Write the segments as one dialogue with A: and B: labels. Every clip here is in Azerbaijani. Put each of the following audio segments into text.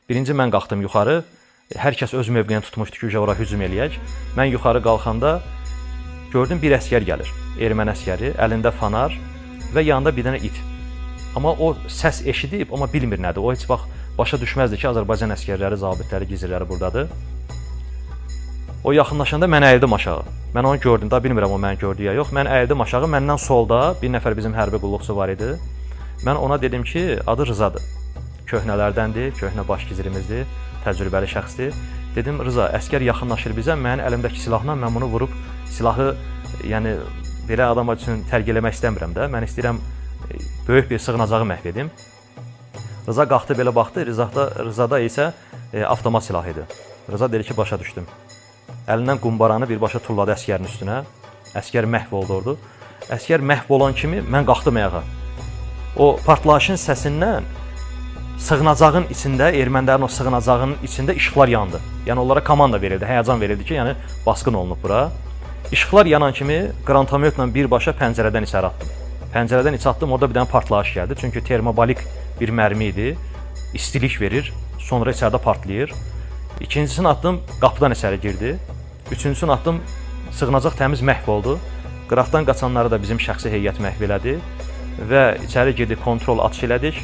A: Birinci mən qalxdım yuxarı. Hər kəs öz mövqeyini tutmuşdu ki, ora hücum eləyək. Mən yuxarı qalxanda gördüm bir əsgər gəlir. Erməni əsgəri, əlində fanar və yanında bir dənə it. Amma o səs eşidib, amma bilmir nədir. O heç vaxt başa düşməzdi ki, Azərbaycan əsgərləri, zabitləri, gizirləri buradadır. O yaxınlaşanda mən əyildim aşağı. Mən onu gördüm, daha bilmirəm o məni gördü ya yox. Mən əyildim aşağı, məndən solda bir nəfər bizim hərbi qulluqçu var idi. Mən ona dedim ki, adı Rızadır. Köhnələrdəndir, köhnə baş gizirimizdir, təcrübəli şəxsdir. Dedim, Rıza, əsgər yaxınlaşır bizə, mənim əlimdəki silahla mən bunu vurub, silahı, yəni, belə adam üçün tərk eləmək istəmirəm də. Mən istəyirəm, böyük bir sığınacağı məhv edim. Rıza qalxdı, belə baxdı, Rızada isə avtomat silah idi. Rıza dedi ki, başa düşdüm. Əlindən qumbaranı birbaşa tulladı əsgərin üstünə. Əsgər məhv oldu orada. Əsgər məhv olan kimi mən qalxdım ayağa. O partlayışın səsindən sığınacağın içində, ermənilərin o sığınacağının içində işıqlar yandı. Yəni onlara komanda verildi, həyəcan verildi ki, yəni basqın olunub bura. İşıqlar yanan kimi qrantomyotla birbaşa pəncərədən içəri atdım. Pəncərədən içəri atdım, orada bir dənə partlayış gəldi. Çünki termobolik bir mərmi idi, istilik verir, sonra içəridə partlayır. İkincisini atdım, qapıdan içəri girdi. Üçüncüsünü atdım, sığınacaq təmiz məhv oldu. Qıraqdan qaçanları da bizim şəxsi heyət məhv elədi və içəri girdi, kontrol atış elədik.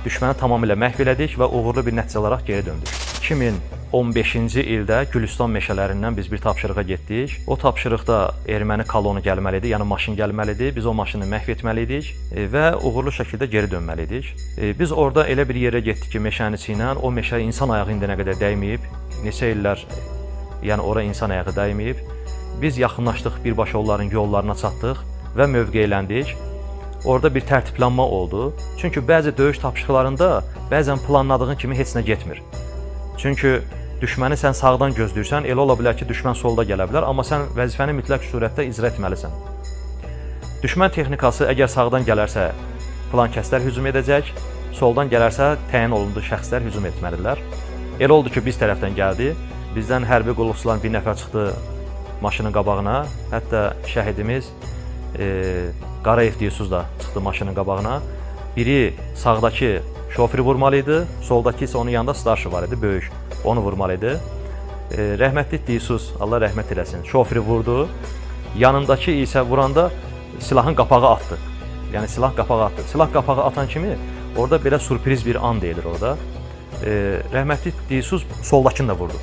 A: Düşməni tamamilə məhv elədik və uğurlu bir nəticə olaraq geri döndük. 2015-ci ildə Gülüstan meşələrindən biz bir tapşırığa getdik. O tapşırıqda erməni kolonu gəlməlidir, yəni maşın gəlməlidir. Biz o maşını məhv etməliydik və uğurlu şəkildə geri dönməliydik. Biz orada elə bir yerə getdik ki, meşənin içi ilə, o meşə insan ayağı indiyənə qədər dəyməyib. Neçə illər, yəni ora insan ayağı dəyməyib. Biz yaxınlaşdıq, birbaşa onların yollarına çatdıq və mövqeyləndik. Orada bir tərtiblanma oldu. Çünki bəzi döyüş tapşırıqlarında bəzən planladığın kimi heç nə getmir. Çünki düşməni sən sağdan gözləyirsən, elə ola bilər ki, düşmən solda gələ bilər, amma sən vəzifəni mütləq surətdə icra etməlisən. Düşmən texnikası əgər sağdan gələrsə, filan kəslər hücum edəcək, soldan gələrsə, təyin olunduğu şəxslər hücum etməlidirlər. Elə oldu ki, biz tərəfdən gəldi. Bizdən hərbi qulluqçuların bir nəfər çıxdı maşının qabağına. Hətta şəhidimiz Qarayev Dilsuz da çıxdı maşının qabağına. Biri sağdakı şoförü vurmalı idi, soldakı isə onun yanında starşı var idi, böyük. Onu vurmalı idi. Rəhmətli Dilsuz, Allah rəhmət eləsin, şoförü vurdu. Yanındakı isə vuranda silahın qapağı atdı. Yəni silah qapağı atdı. Silah qapağı atan kimi orada belə sürpriz bir an deyilir orada. Rəhmətli Dilsuz soldakını da vurdu.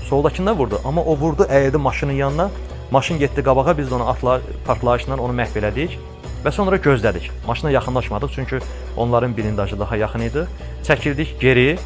A: Soldakını da vurdu, amma o vurdu, əyildi maşının yanına. Maşın getdi qabağa, biz də onu partlayışla onu məhv elədik və sonra gözlədik. Maşına yaxınlaşmadıq, çünki onların blindajı daha yaxın idi. Çəkildik geri.